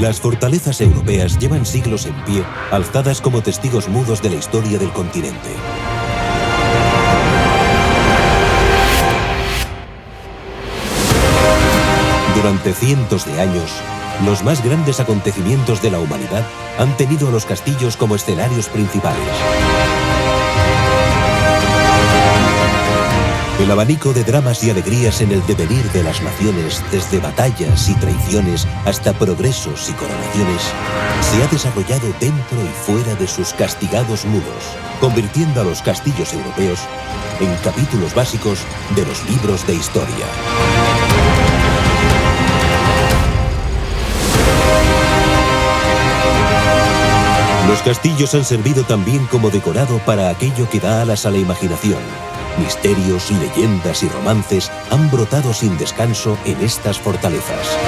Las fortalezas europeas llevan siglos en pie, alzadas como testigos mudos de la historia del continente. Durante cientos de años, los más grandes acontecimientos de la humanidad han tenido a los castillos como escenarios principales. El abanico de dramas y alegrías en el devenir de las naciones, desde batallas y traiciones hasta progresos y coronaciones, se ha desarrollado dentro y fuera de sus castigados muros, convirtiendo a los castillos europeos en capítulos básicos de los libros de historia. Los castillos han servido también como decorado para aquello que da alas a la imaginación. Misterios, leyendas y romances han brotado sin descanso en estas fortalezas.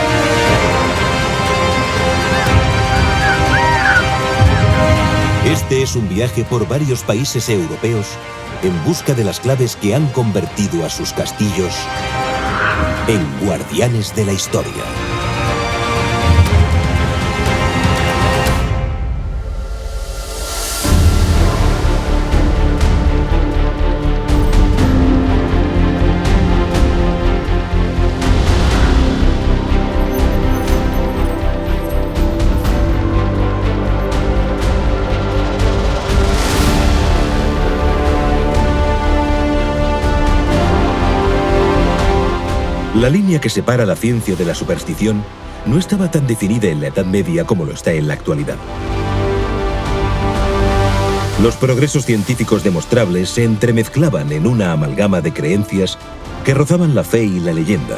Este es un viaje por varios países europeos en busca de las claves que han convertido a sus castillos en guardianes de la historia. La línea que separa la ciencia de la superstición no estaba tan definida en la Edad Media como lo está en la actualidad. Los progresos científicos demostrables se entremezclaban en una amalgama de creencias que rozaban la fe y la leyenda,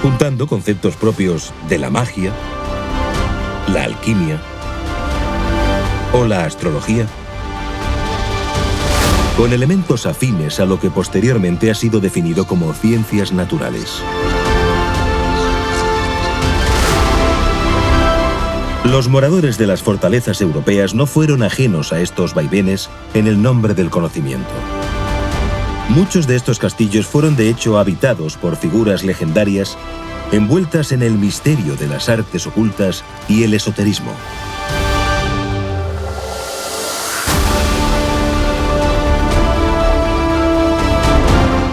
juntando conceptos propios de la magia, la alquimia o la astrología, con elementos afines a lo que posteriormente ha sido definido como ciencias naturales. Los moradores de las fortalezas europeas no fueron ajenos a estos vaivenes en el nombre del conocimiento. Muchos de estos castillos fueron de hecho habitados por figuras legendarias envueltas en el misterio de las artes ocultas y el esoterismo.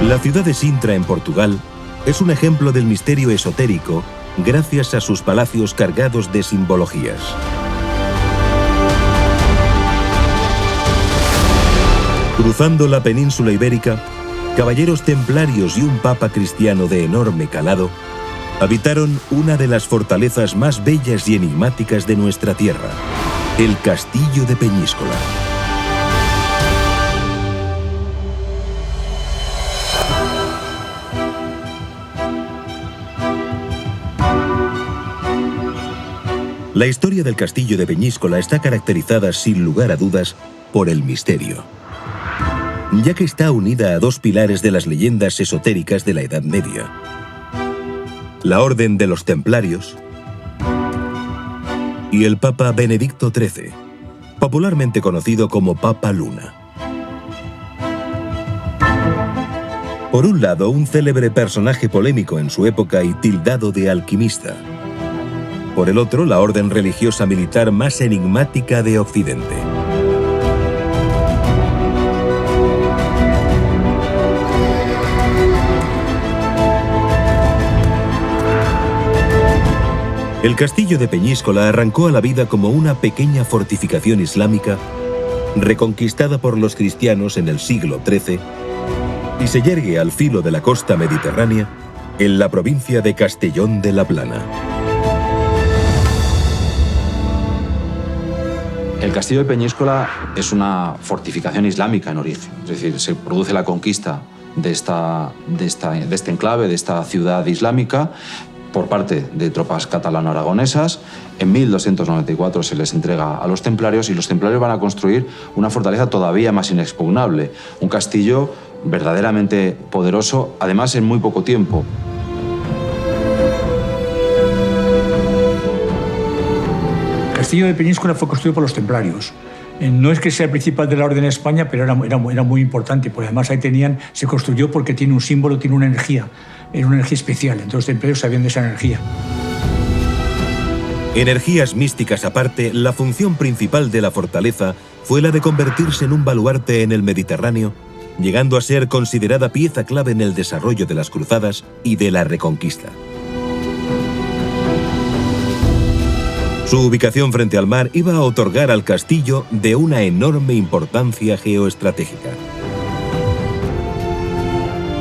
La ciudad de Sintra, en Portugal, es un ejemplo del misterio esotérico gracias a sus palacios cargados de simbologías. Cruzando la península ibérica, caballeros templarios y un papa cristiano de enorme calado habitaron una de las fortalezas más bellas y enigmáticas de nuestra tierra, el Castillo de Peñíscola. La historia del Castillo de Peñíscola está caracterizada, sin lugar a dudas, por el misterio, ya que está unida a dos pilares de las leyendas esotéricas de la Edad Media: la Orden de los Templarios y el Papa Benedicto XIII, popularmente conocido como Papa Luna. Por un lado, un célebre personaje polémico en su época y tildado de alquimista. Por el otro, la orden religiosa militar más enigmática de Occidente. El castillo de Peñíscola arrancó a la vida como una pequeña fortificación islámica reconquistada por los cristianos en el siglo XIII y se yergue al filo de la costa mediterránea en la provincia de Castellón de la Plana. El castillo de Peñíscola es una fortificación islámica en origen, es decir, se produce la conquista de este enclave, de esta ciudad islámica, por parte de tropas catalano-aragonesas. En 1294 se les entrega a los templarios y los templarios van a construir una fortaleza todavía más inexpugnable, un castillo verdaderamente poderoso, además en muy poco tiempo. El castillo de Peñíscola fue construido por los templarios. No es que sea el principal de la Orden en España, pero era muy importante, porque además ahí se construyó porque tiene un símbolo, tiene una energía, era una energía especial, entonces los templarios sabían de esa energía. Energías místicas aparte, la función principal de la fortaleza fue la de convertirse en un baluarte en el Mediterráneo, llegando a ser considerada pieza clave en el desarrollo de las cruzadas y de la Reconquista. Su ubicación frente al mar iba a otorgar al castillo de una enorme importancia geoestratégica.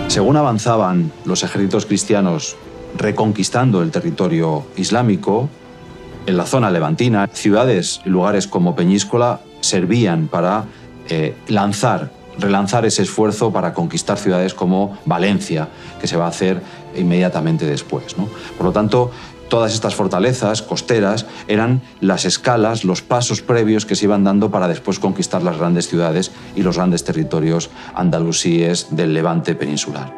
Según avanzaban los ejércitos cristianos reconquistando el territorio islámico, en la zona levantina, ciudades y lugares como Peñíscola servían para relanzar ese esfuerzo para conquistar ciudades como Valencia, que se va a hacer inmediatamente después, ¿no? Por lo tanto, todas estas fortalezas costeras eran las escalas, los pasos previos que se iban dando para después conquistar las grandes ciudades y los grandes territorios andalusíes del Levante peninsular.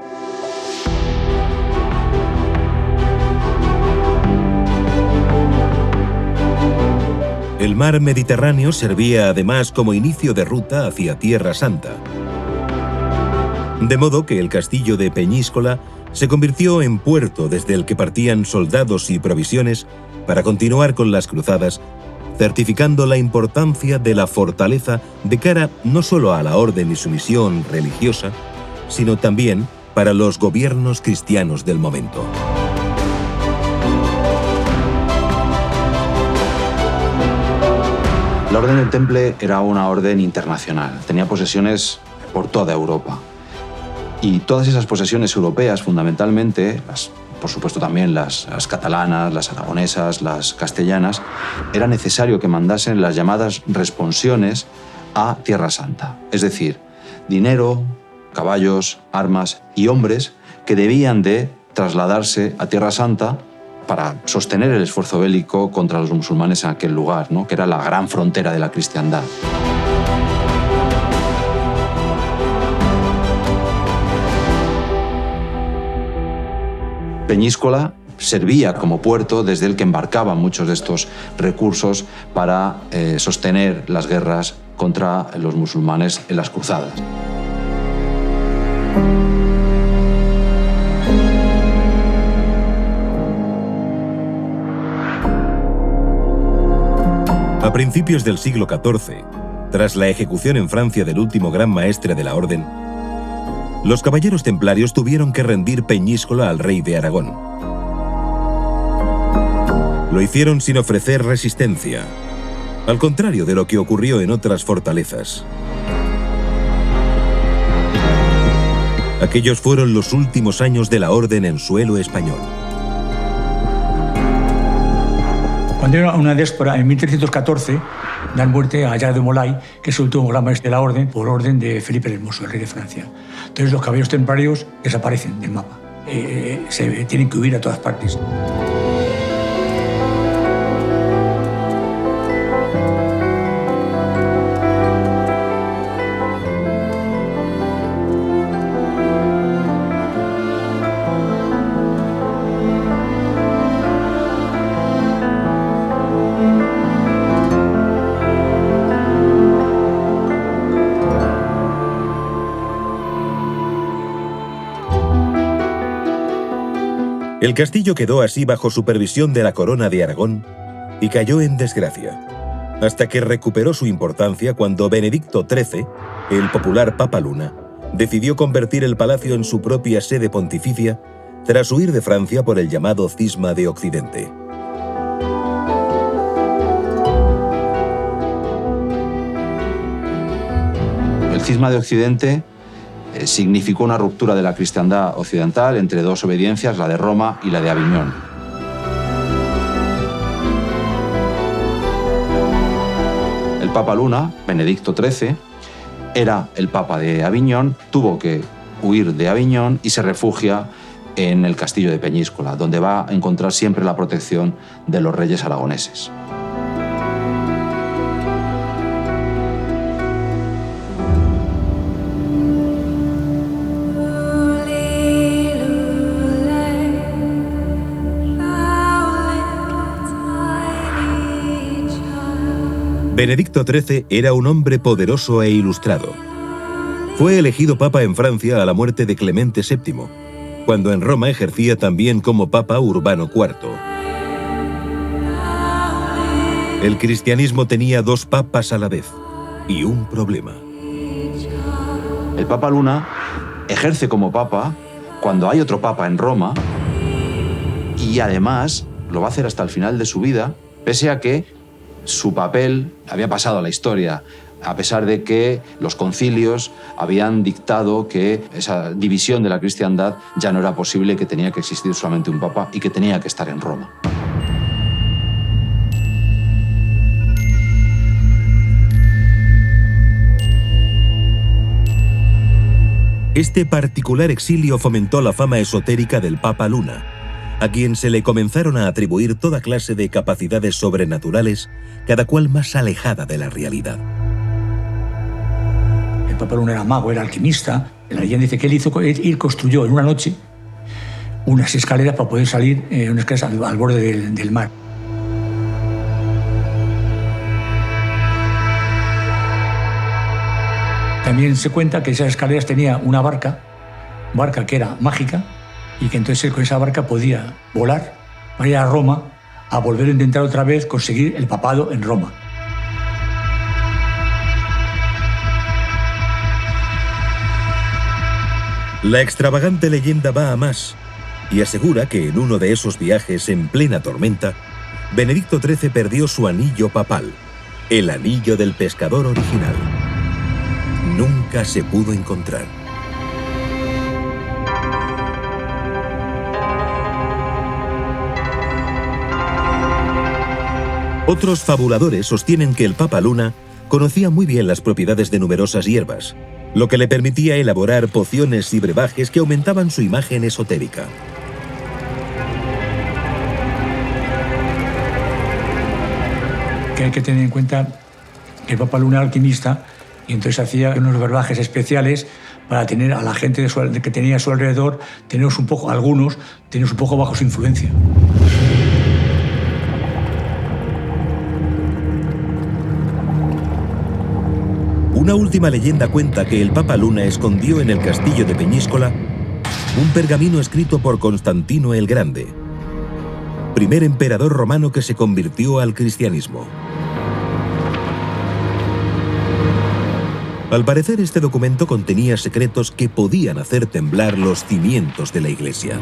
El mar Mediterráneo servía además como inicio de ruta hacia Tierra Santa. De modo que el castillo de Peñíscola se convirtió en puerto desde el que partían soldados y provisiones para continuar con las cruzadas, certificando la importancia de la fortaleza de cara no solo a la orden y su misión religiosa, sino también para los gobiernos cristianos del momento. La Orden del Temple era una orden internacional, tenía posesiones por toda Europa. Y todas esas posesiones europeas, fundamentalmente, por supuesto también las catalanas, las aragonesas, las castellanas, era necesario que mandasen las llamadas responsiones a Tierra Santa. Es decir, dinero, caballos, armas y hombres que debían de trasladarse a Tierra Santa para sostener el esfuerzo bélico contra los musulmanes en aquel lugar, ¿no? Que era la gran frontera de la cristiandad. Peñíscola servía como puerto desde el que embarcaban muchos de estos recursos para sostener las guerras contra los musulmanes en las cruzadas. A principios del siglo XIV, tras la ejecución en Francia del último gran maestre de la orden, los caballeros templarios tuvieron que rendir Peñíscola al rey de Aragón. Lo hicieron sin ofrecer resistencia, al contrario de lo que ocurrió en otras fortalezas. Aquellos fueron los últimos años de la orden en suelo español. Cuando era una déspora, en 1314, dan muerte a Jacques de Molay, que es el último gran maestre de la orden, por orden de Felipe el Hermoso, el rey de Francia. Entonces los caballeros templarios desaparecen del mapa. Se tienen que huir a todas partes. El castillo quedó así bajo supervisión de la corona de Aragón y cayó en desgracia, hasta que recuperó su importancia cuando Benedicto XIII, el popular Papa Luna, decidió convertir el palacio en su propia sede pontificia tras huir de Francia por el llamado Cisma de Occidente. El Cisma de Occidente significó una ruptura de la cristiandad occidental entre dos obediencias, la de Roma y la de Aviñón. El Papa Luna, Benedicto XIII, era el Papa de Aviñón, tuvo que huir de Aviñón y se refugia en el castillo de Peñíscola, donde va a encontrar siempre la protección de los reyes aragoneses. Benedicto XIII era un hombre poderoso e ilustrado. Fue elegido papa en Francia a la muerte de Clemente VII, cuando en Roma ejercía también como papa Urbano IV. El cristianismo tenía dos papas a la vez y un problema. El Papa Luna ejerce como papa cuando hay otro papa en Roma y además lo va a hacer hasta el final de su vida, pese a que su papel había pasado a la historia, a pesar de que los concilios habían dictado que esa división de la cristiandad ya no era posible, que tenía que existir solamente un papa y que tenía que estar en Roma. Este particular exilio fomentó la fama esotérica del Papa Luna, a quien se le comenzaron a atribuir toda clase de capacidades sobrenaturales, cada cual más alejada de la realidad. El Papa Luna era mago, era alquimista. La leyenda dice que él construyó en una noche unas escaleras para poder salir unas escaleras al borde del mar. También se cuenta que esas escaleras tenía una barca que era mágica, y que entonces él con esa barca podía volar para ir a Roma a volver a intentar otra vez conseguir el papado en Roma. La extravagante leyenda va a más y asegura que en uno de esos viajes en plena tormenta, Benedicto XIII perdió su anillo papal, el anillo del pescador original. Nunca se pudo encontrar. Otros fabuladores sostienen que el Papa Luna conocía muy bien las propiedades de numerosas hierbas, lo que le permitía elaborar pociones y brebajes que aumentaban su imagen esotérica. Que hay que tener en cuenta que el Papa Luna era alquimista y entonces hacía unos brebajes especiales para tener a la gente que tenía a su alrededor, algunos un poco bajo su influencia. Una última leyenda cuenta que el Papa Luna escondió en el castillo de Peñíscola un pergamino escrito por Constantino el Grande, primer emperador romano que se convirtió al cristianismo. Al parecer, este documento contenía secretos que podían hacer temblar los cimientos de la Iglesia.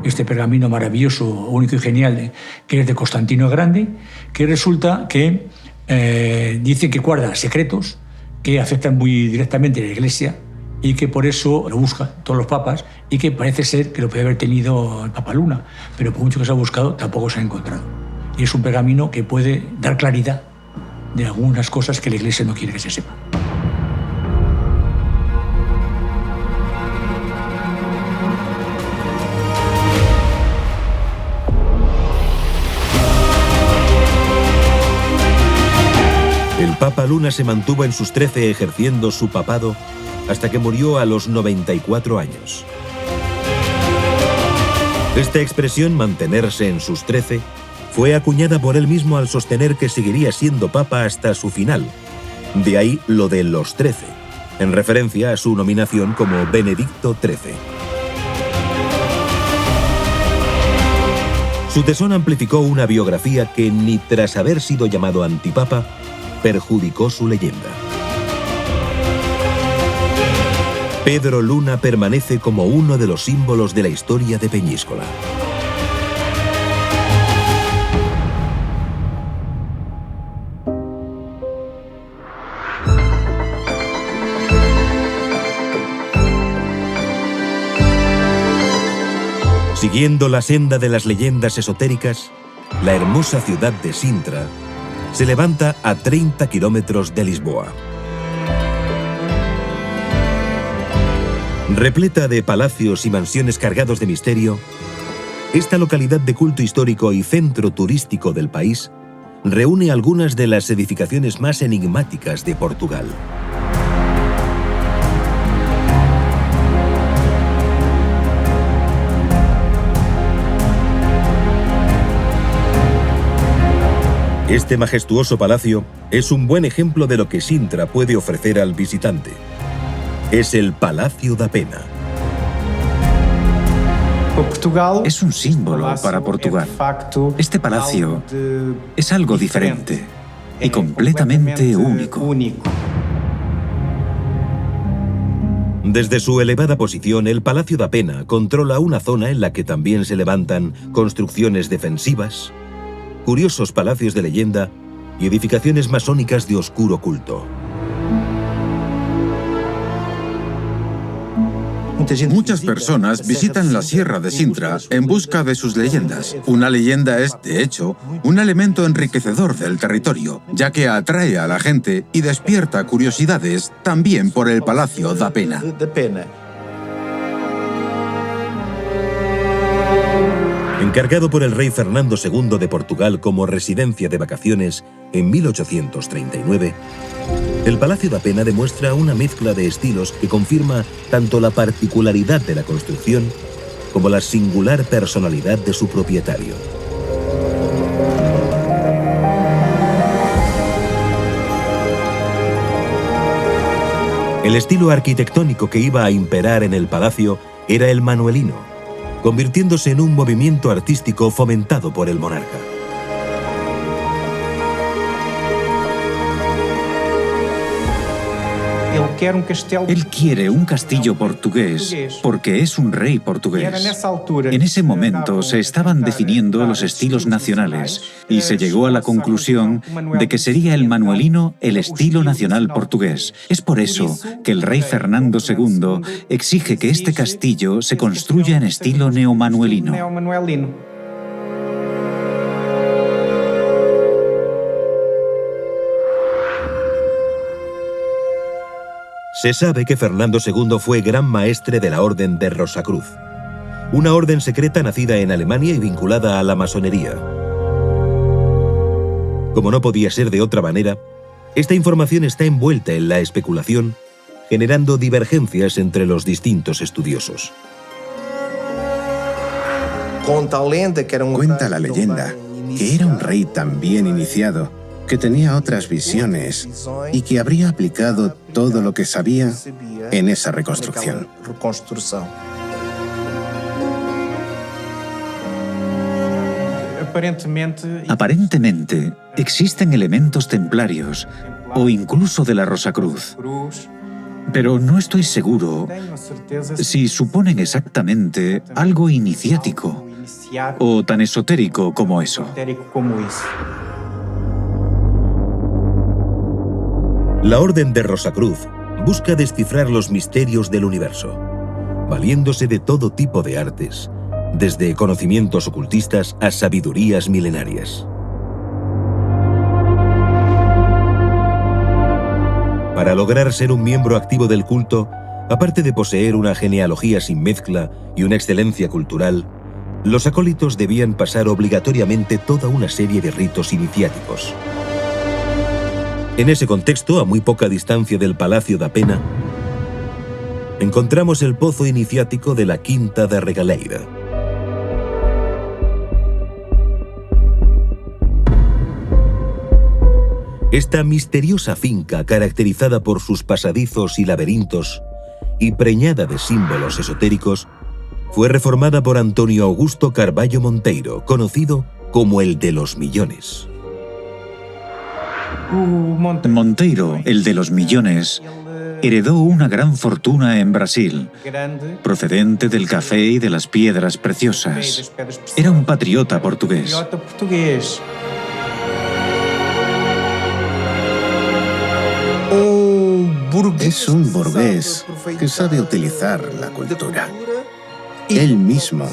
Este pergamino maravilloso, único y genial, que es de Constantino el Grande, que resulta que dice que guarda secretos que afectan muy directamente a la Iglesia y que por eso lo buscan todos los papas, y que parece ser que lo puede haber tenido el Papa Luna, pero por mucho que se ha buscado tampoco se ha encontrado. Y es un pergamino que puede dar claridad de algunas cosas que la Iglesia no quiere que se sepa. El Papa Luna se mantuvo en sus 13 ejerciendo su papado hasta que murió a los 94 años. Esta expresión, mantenerse en sus 13, fue acuñada por él mismo al sostener que seguiría siendo papa hasta su final. De ahí lo de los 13, en referencia a su nominación como Benedicto XIII. Su tesón amplificó una biografía que, ni tras haber sido llamado antipapa, perjudicó su leyenda. Pedro Luna permanece como uno de los símbolos de la historia de Peñíscola. Siguiendo la senda de las leyendas esotéricas, la hermosa ciudad de Sintra se levanta a 30 kilómetros de Lisboa. Repleta de palacios y mansiones cargados de misterio, esta localidad de culto histórico y centro turístico del país reúne algunas de las edificaciones más enigmáticas de Portugal. Este majestuoso palacio es un buen ejemplo de lo que Sintra puede ofrecer al visitante. Es el Palacio da Pena. Es un símbolo para Portugal. Este palacio es algo diferente y completamente único. Desde su elevada posición, el Palacio da Pena controla una zona en la que también se levantan construcciones defensivas, curiosos palacios de leyenda y edificaciones masónicas de oscuro culto. Muchas personas visitan la Sierra de Sintra en busca de sus leyendas. Una leyenda es, de hecho, un elemento enriquecedor del territorio, ya que atrae a la gente y despierta curiosidades también por el Palacio da Pena. Encargado por el rey Fernando II de Portugal como residencia de vacaciones en 1839, el Palacio da Pena demuestra una mezcla de estilos que confirma tanto la particularidad de la construcción como la singular personalidad de su propietario. El estilo arquitectónico que iba a imperar en el palacio era el manuelino, convirtiéndose en un movimiento artístico fomentado por el monarca. Él quiere un castillo portugués porque es un rey portugués. En ese momento se estaban definiendo los estilos nacionales y se llegó a la conclusión de que sería el manuelino el estilo nacional portugués. Es por eso que el rey Fernando II exige que este castillo se construya en estilo neomanuelino. Se sabe que Fernando II fue gran maestre de la Orden de Rosacruz, una orden secreta nacida en Alemania y vinculada a la masonería. Como no podía ser de otra manera, esta información está envuelta en la especulación, generando divergencias entre los distintos estudiosos. Cuenta la leyenda que era un rey tan bien iniciado, que tenía otras visiones y que habría aplicado todo lo que sabía en esa reconstrucción. Aparentemente, existen elementos templarios o incluso de la Rosacruz, pero no estoy seguro si suponen exactamente algo iniciático o tan esotérico como eso. La Orden de Rosacruz busca descifrar los misterios del universo, valiéndose de todo tipo de artes, desde conocimientos ocultistas a sabidurías milenarias. Para lograr ser un miembro activo del culto, aparte de poseer una genealogía sin mezcla y una excelencia cultural, los acólitos debían pasar obligatoriamente toda una serie de ritos iniciáticos. En ese contexto, a muy poca distancia del Palacio da Pena, encontramos el pozo iniciático de la Quinta da Regaleira. Esta misteriosa finca, caracterizada por sus pasadizos y laberintos, y preñada de símbolos esotéricos, fue reformada por Antonio Augusto Carvalho Monteiro, conocido como el de los millones. Monteiro, el de los millones, heredó una gran fortuna en Brasil, procedente del café y de las piedras preciosas. Era un patriota portugués. Es un burgués que sabe utilizar la cultura. Él mismo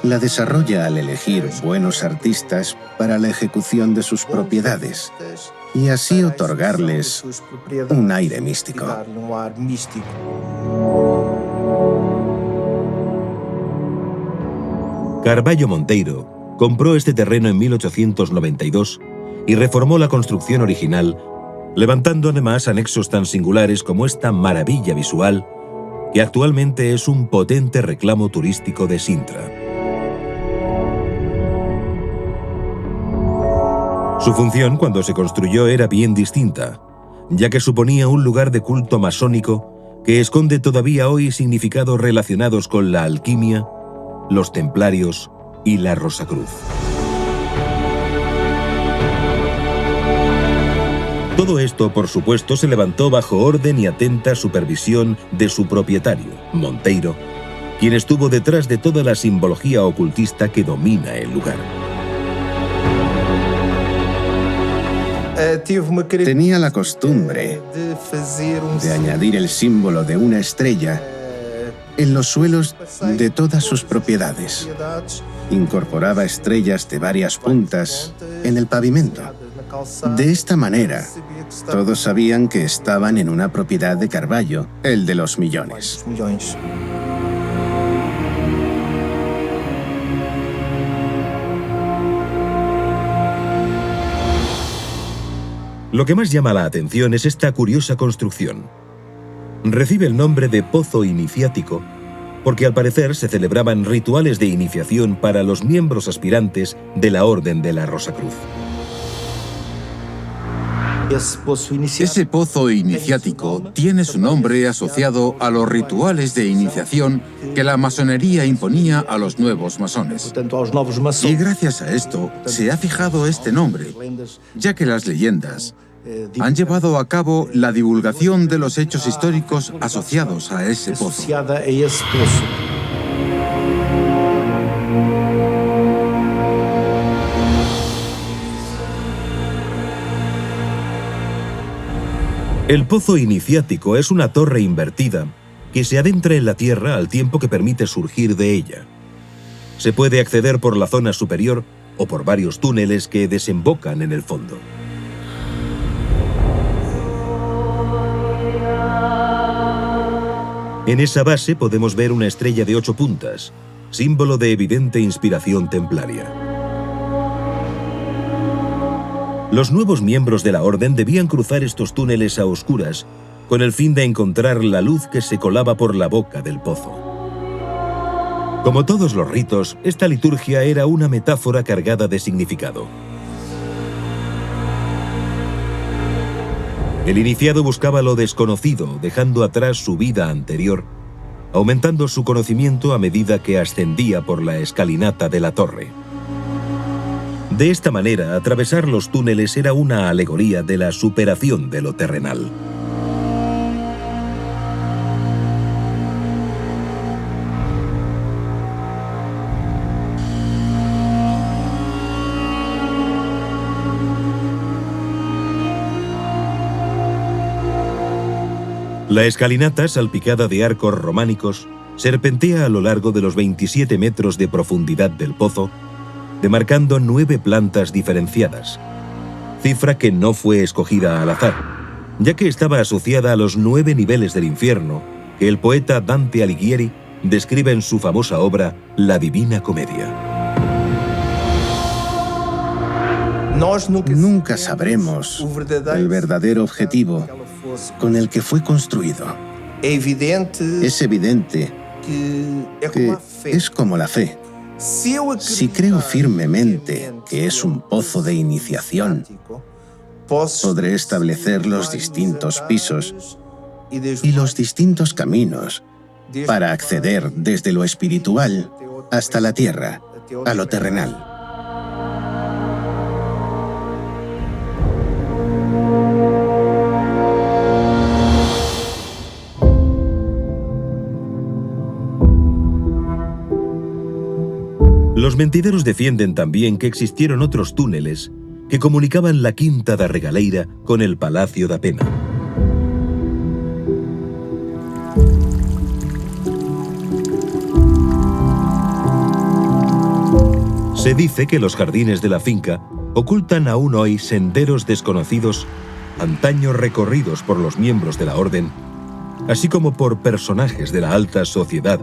la desarrolla al elegir buenos artistas para la ejecución de sus propiedades y así otorgarles un aire místico. Carvalho Monteiro compró este terreno en 1892 y reformó la construcción original, levantando además anexos tan singulares como esta maravilla visual que actualmente es un potente reclamo turístico de Sintra. Su función cuando se construyó era bien distinta, ya que suponía un lugar de culto masónico que esconde todavía hoy significados relacionados con la alquimia, los templarios y la Rosacruz. Todo esto, por supuesto, se levantó bajo orden y atenta supervisión de su propietario, Monteiro, quien estuvo detrás de toda la simbología ocultista que domina el lugar. Tenía la costumbre de añadir el símbolo de una estrella en los suelos de todas sus propiedades. Incorporaba estrellas de varias puntas en el pavimento. De esta manera, todos sabían que estaban en una propiedad de Carvalho, el de los millones. Lo que más llama la atención es esta curiosa construcción. Recibe el nombre de Pozo Iniciático porque al parecer se celebraban rituales de iniciación para los miembros aspirantes de la Orden de la Rosacruz. Ese pozo iniciático tiene su nombre asociado a los rituales de iniciación que la masonería imponía a los nuevos masones. Y gracias a esto se ha fijado este nombre, ya que las leyendas han llevado a cabo la divulgación de los hechos históricos asociados a ese pozo. El Pozo Iniciático es una torre invertida que se adentra en la tierra al tiempo que permite surgir de ella. Se puede acceder por la zona superior o por varios túneles que desembocan en el fondo. En esa base podemos ver una estrella de 8 puntas, símbolo de evidente inspiración templaria. Los nuevos miembros de la orden debían cruzar estos túneles a oscuras con el fin de encontrar la luz que se colaba por la boca del pozo. Como todos los ritos, esta liturgia era una metáfora cargada de significado. El iniciado buscaba lo desconocido, dejando atrás su vida anterior, aumentando su conocimiento a medida que ascendía por la escalinata de la torre. De esta manera, atravesar los túneles era una alegoría de la superación de lo terrenal. La escalinata, salpicada de arcos románicos, serpentea a lo largo de los 27 metros de profundidad del pozo, demarcando 9 plantas diferenciadas, cifra que no fue escogida al azar, ya que estaba asociada a los 9 niveles del infierno que el poeta Dante Alighieri describe en su famosa obra La Divina Comedia. Nunca sabremos el verdadero objetivo con el que fue construido. Es evidente que es como la fe. Si creo firmemente que es un pozo de iniciación, podré establecer los distintos pisos y los distintos caminos para acceder desde lo espiritual hasta la tierra, a lo terrenal. Los mentideros defienden también que existieron otros túneles que comunicaban la Quinta da Regaleira con el Palacio da Pena. Se dice que los jardines de la finca ocultan aún hoy senderos desconocidos, antaño recorridos por los miembros de la orden, así como por personajes de la alta sociedad,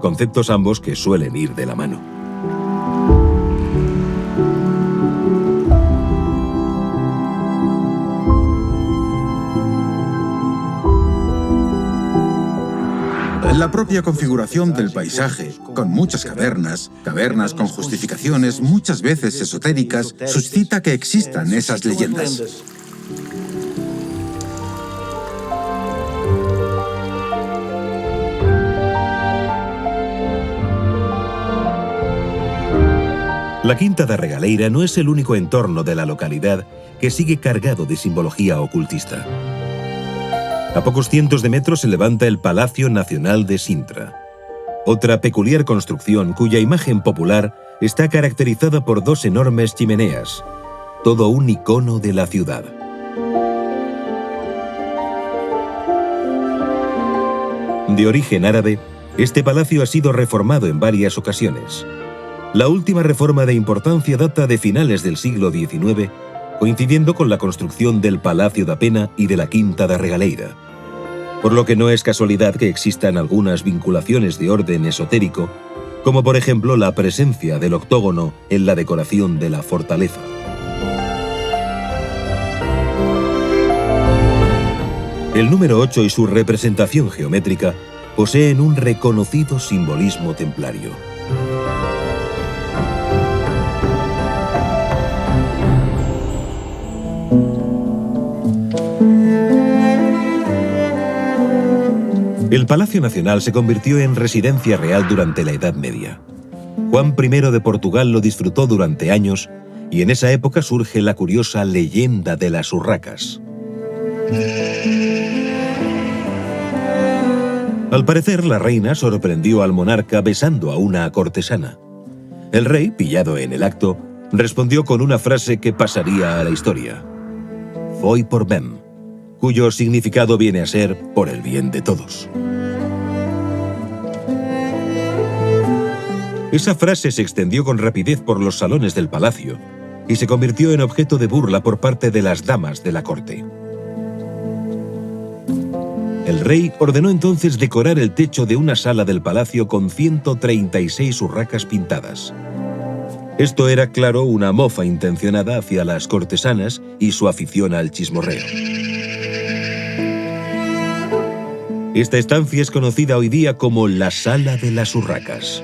conceptos ambos que suelen ir de la mano. La propia configuración del paisaje, con muchas cavernas con justificaciones muchas veces esotéricas, suscita que existan esas leyendas. La Quinta da Regaleira no es el único entorno de la localidad que sigue cargado de simbología ocultista. A pocos cientos de metros se levanta el Palacio Nacional de Sintra, otra peculiar construcción cuya imagen popular está caracterizada por dos enormes chimeneas, todo un icono de la ciudad. De origen árabe, este palacio ha sido reformado en varias ocasiones. La última reforma de importancia data de finales del siglo XIX, coincidiendo con la construcción del Palacio da Pena y de la Quinta da Regaleira, por lo que no es casualidad que existan algunas vinculaciones de orden esotérico, como por ejemplo la presencia del octógono en la decoración de la fortaleza. El número 8 y su representación geométrica poseen un reconocido simbolismo templario. El Palacio Nacional se convirtió en residencia real durante la Edad Media. Juan I de Portugal lo disfrutó durante años y en esa época surge la curiosa leyenda de las urracas. Al parecer, la reina sorprendió al monarca besando a una cortesana. El rey, pillado en el acto, respondió con una frase que pasaría a la historia: «Foi por ben», cuyo significado viene a ser «por el bien de todos». Esa frase se extendió con rapidez por los salones del palacio y se convirtió en objeto de burla por parte de las damas de la corte. El rey ordenó entonces decorar el techo de una sala del palacio con 136 urracas pintadas. Esto era, claro, una mofa intencionada hacia las cortesanas y su afición al chismorreo. Esta estancia es conocida hoy día como la Sala de las Urracas.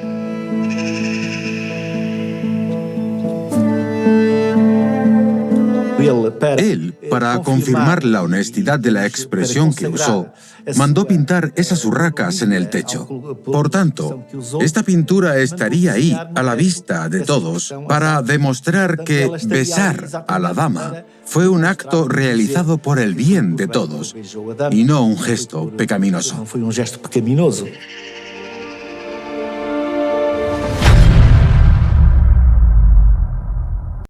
Él, para confirmar la honestidad de la expresión que usó, mandó pintar esas urracas en el techo. Por tanto, esta pintura estaría ahí, a la vista de todos, para demostrar que besar a la dama fue un acto realizado por el bien de todos y no un gesto pecaminoso.